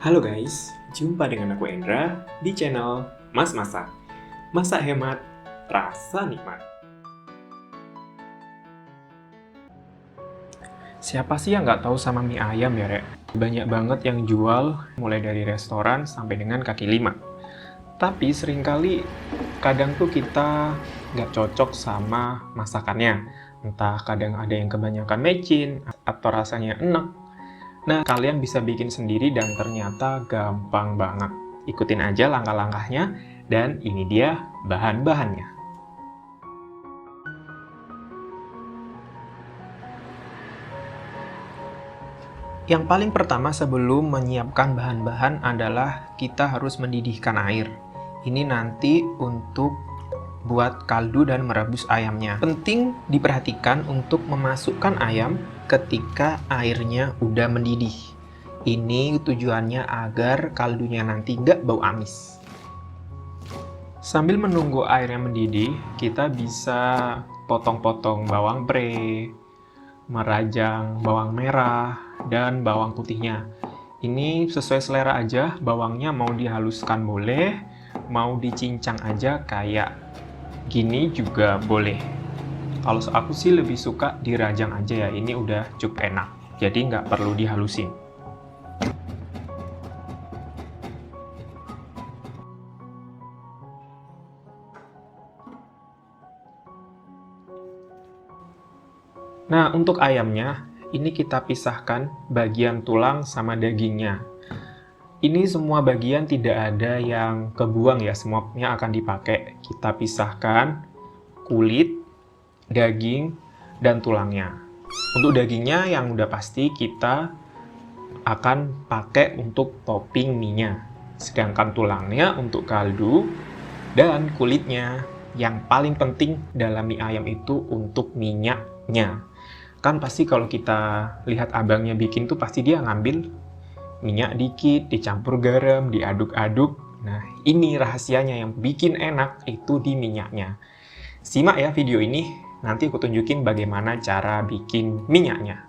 Halo guys, jumpa dengan aku Endra di channel Mas Masak. Masak hemat, rasa nikmat. Siapa sih yang nggak tahu sama mie ayam ya, Rek? Banyak banget yang jual, mulai dari restoran sampai dengan kaki lima. Tapi seringkali, kadang tuh kita nggak cocok sama masakannya. Entah kadang ada yang kebanyakan mecin, atau rasanya enak. Nah, kalian bisa bikin sendiri dan ternyata gampang banget. Ikutin aja langkah-langkahnya, dan ini dia bahan-bahannya. Yang paling pertama sebelum menyiapkan bahan-bahan adalah kita harus mendidihkan air. Ini nanti untuk buat kaldu dan merebus ayamnya. Penting diperhatikan untuk memasukkan ayam ketika airnya udah mendidih. Ini tujuannya agar kaldunya nanti nggak bau amis. Sambil menunggu airnya mendidih, kita bisa potong-potong bawang pre, merajang bawang merah, dan bawang putihnya. Ini sesuai selera aja, bawangnya mau dihaluskan boleh, mau dicincang aja kayak gini juga boleh. Kalau aku sih lebih suka dirajang aja ya, ini udah cukup enak, jadi nggak perlu dihalusin. Nah, untuk ayamnya, ini kita pisahkan bagian tulang sama dagingnya. Ini semua bagian tidak ada yang kebuang ya, semuanya akan dipakai. Kita pisahkan kulit, daging, dan tulangnya. Untuk dagingnya yang udah pasti kita akan pakai untuk topping mie-nya. Sedangkan tulangnya untuk kaldu, dan kulitnya yang paling penting dalam mie ayam itu untuk minyaknya. Kan pasti kalau kita lihat abangnya bikin tuh pasti dia ngambil minyak dikit, dicampur garam, diaduk-aduk. Nah, ini rahasianya yang bikin enak itu di minyaknya. Simak ya video ini, nanti aku tunjukin bagaimana cara bikin minyaknya.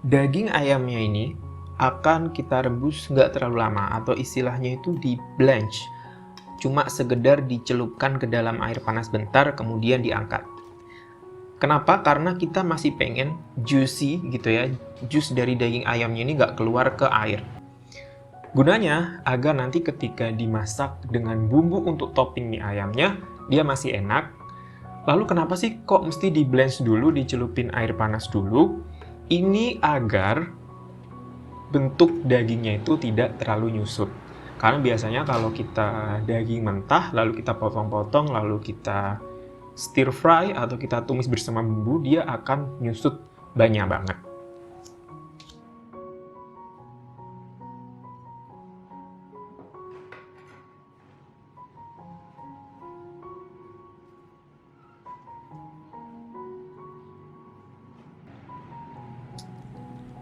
Daging ayamnya ini akan kita rebus nggak terlalu lama, atau istilahnya itu di blanch. Cuma sekedar dicelupkan ke dalam air panas bentar, kemudian diangkat. Kenapa? Karena kita masih pengen juicy gitu ya, jus dari daging ayamnya ini nggak keluar ke air. Gunanya agar nanti ketika dimasak dengan bumbu untuk topping mie ayamnya, dia masih enak. Lalu kenapa sih kok mesti di blanch dulu, dicelupin air panas dulu? Ini agar bentuk dagingnya itu tidak terlalu nyusut. Karena biasanya kalau kita daging mentah, lalu kita potong-potong, lalu kita stir fry atau kita tumis bersama bumbu, dia akan nyusut banyak banget.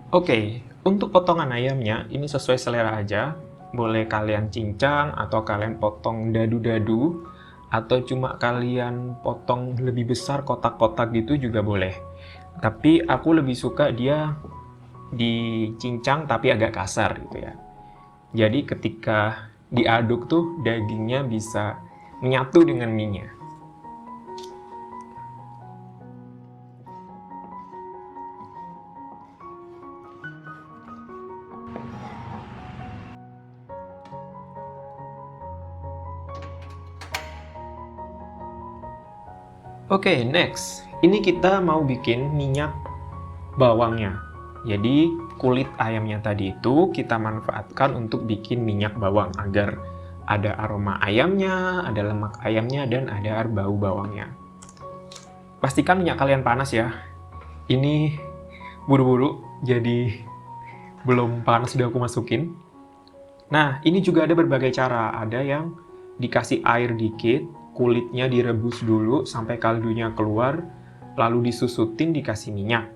Oke, untuk potongan ayamnya ini sesuai selera aja. Boleh kalian cincang atau kalian potong dadu-dadu, atau cuma kalian potong lebih besar kotak-kotak gitu juga boleh. Tapi aku lebih suka dia dicincang tapi agak kasar gitu ya. Jadi ketika diaduk tuh dagingnya bisa menyatu dengan mie-nya. Oke, next. Ini kita mau bikin minyak bawangnya. Jadi, kulit ayamnya tadi itu kita manfaatkan untuk bikin minyak bawang agar ada aroma ayamnya, ada lemak ayamnya, dan ada bau bawangnya. Pastikan minyak kalian panas ya. Ini buru-buru, jadi belum panas udah aku masukin. Nah, ini juga ada berbagai cara. Ada yang dikasih air dikit, kulitnya direbus dulu sampai kaldunya keluar, lalu disusutin dikasih minyak.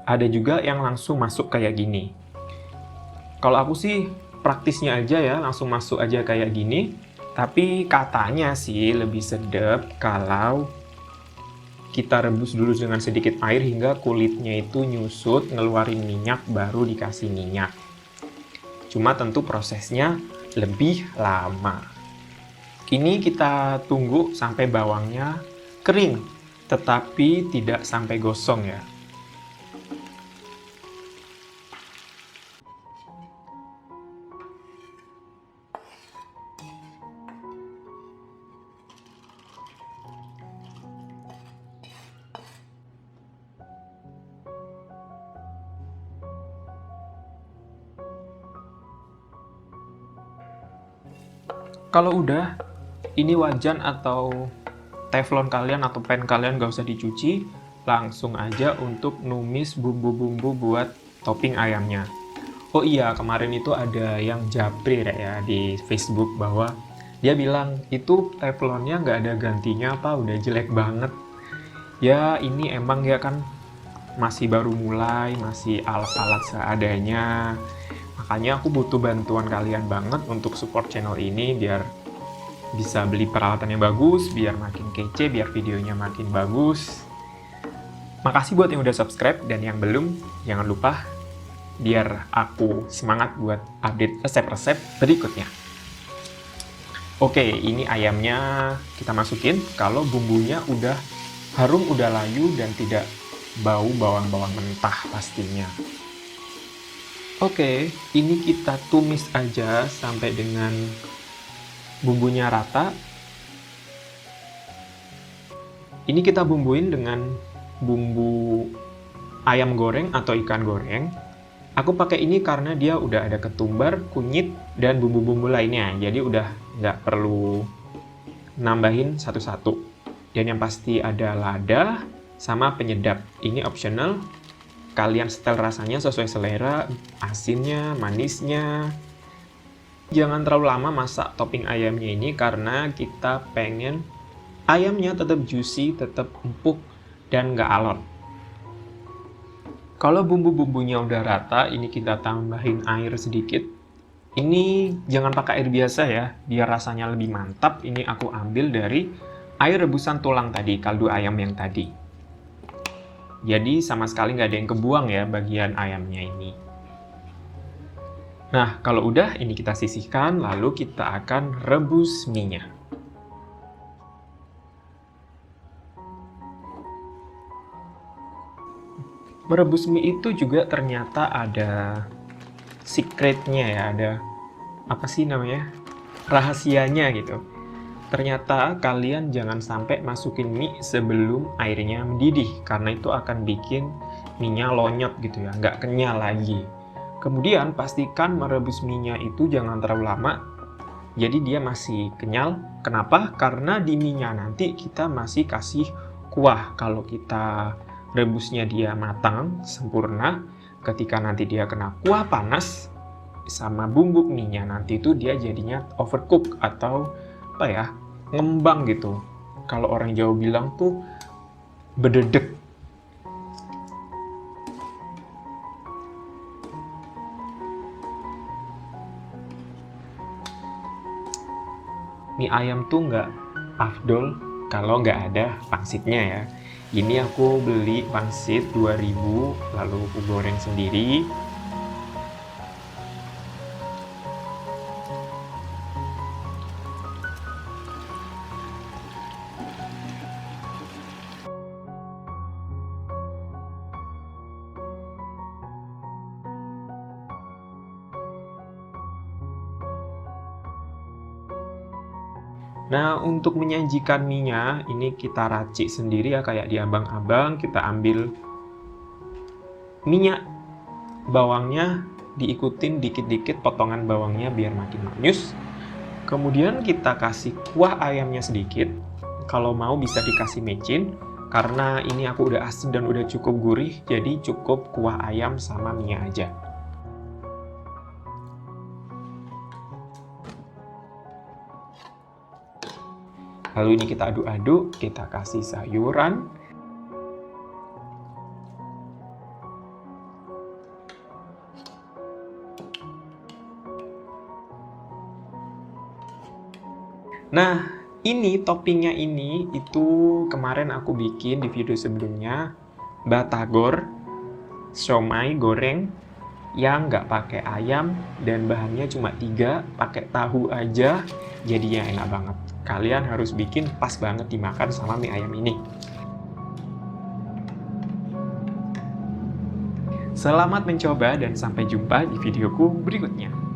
Ada juga yang langsung masuk kayak gini. Kalau aku sih praktisnya aja ya, langsung masuk aja kayak gini. Tapi katanya sih lebih sedap kalau kita rebus dulu dengan sedikit air hingga kulitnya itu nyusut, ngeluarin minyak, baru dikasih minyak. Cuma tentu prosesnya lebih lama. Ini kita tunggu sampai bawangnya kering, tetapi tidak sampai gosong ya. Kalau udah, ini wajan atau teflon kalian atau pan kalian gak usah dicuci, langsung aja untuk numis bumbu-bumbu buat topping ayamnya. Oh iya, kemarin itu ada yang japri ya di Facebook bahwa dia bilang itu teflonnya nggak ada gantinya apa, udah jelek banget. Ya ini emang ya kan masih baru mulai, masih alat-alat seadanya. Makanya aku butuh bantuan kalian banget untuk support channel ini biar bisa beli peralatan yang bagus, biar makin kece, biar videonya makin bagus. Makasih buat yang udah subscribe dan yang belum, jangan lupa biar aku semangat buat update resep-resep berikutnya. Oke, ini ayamnya kita masukin. Kalau bumbunya udah harum, udah layu dan tidak bau bawang-bawang mentah pastinya. Oke, ini kita tumis aja sampai dengan bumbunya rata. Ini kita bumbuin dengan bumbu ayam goreng atau ikan goreng. Aku pakai ini karena dia udah ada ketumbar, kunyit, dan bumbu-bumbu lainnya. Jadi udah nggak perlu nambahin satu-satu. Dan yang pasti ada lada sama penyedap. Ini optional. Kalian setel rasanya sesuai selera, asinnya, manisnya. Jangan terlalu lama masak topping ayamnya ini karena kita pengen ayamnya tetap juicy, tetap empuk, dan nggak alot. Kalau bumbu-bumbunya udah rata, ini kita tambahin air sedikit. Ini jangan pakai air biasa ya, biar rasanya lebih mantap. Ini aku ambil dari air rebusan tulang tadi, kaldu ayam yang tadi. Jadi sama sekali nggak ada yang kebuang ya bagian ayamnya ini. Nah, kalau udah ini kita sisihkan, lalu kita akan rebus mie-nya. Merebus mie itu juga ternyata ada secretnya ya, ada apa sih namanya? Rahasianya gitu. Ternyata kalian jangan sampai masukin mie sebelum airnya mendidih, karena itu akan bikin mie-nya lonyot gitu ya, nggak kenyal lagi. Kemudian pastikan merebus mie-nya itu jangan terlalu lama, jadi dia masih kenyal. Kenapa? Karena di mie-nya nanti kita masih kasih kuah. Kalau kita rebusnya dia matang, sempurna, ketika nanti dia kena kuah panas, sama bumbu mie-nya nanti itu dia jadinya overcook atau apa ya, ngembang gitu. Kalau orang Jawa bilang tuh bededek. Mie ayam tuh nggak afdol kalau nggak ada pangsitnya ya. Ini aku beli pangsit 2000, lalu aku goreng sendiri. Nah, untuk menyajikan mie-nya, ini kita racik sendiri ya, kayak di abang-abang. Kita ambil minyak, bawangnya diikutin dikit-dikit potongan bawangnya biar makin manis. Kemudian kita kasih kuah ayamnya sedikit. Kalau mau bisa dikasih micin, karena ini aku udah asin dan udah cukup gurih, jadi cukup kuah ayam sama mie aja. Lalu ini kita aduk-aduk, kita kasih sayuran. Nah, ini toppingnya ini itu kemarin aku bikin di video sebelumnya, batagor, siomay goreng yang nggak pakai ayam dan bahannya cuma 3, pakai tahu aja, jadinya enak banget. Kalian harus bikin, pas banget dimakan sama mie ayam ini. Selamat mencoba dan sampai jumpa di videoku berikutnya.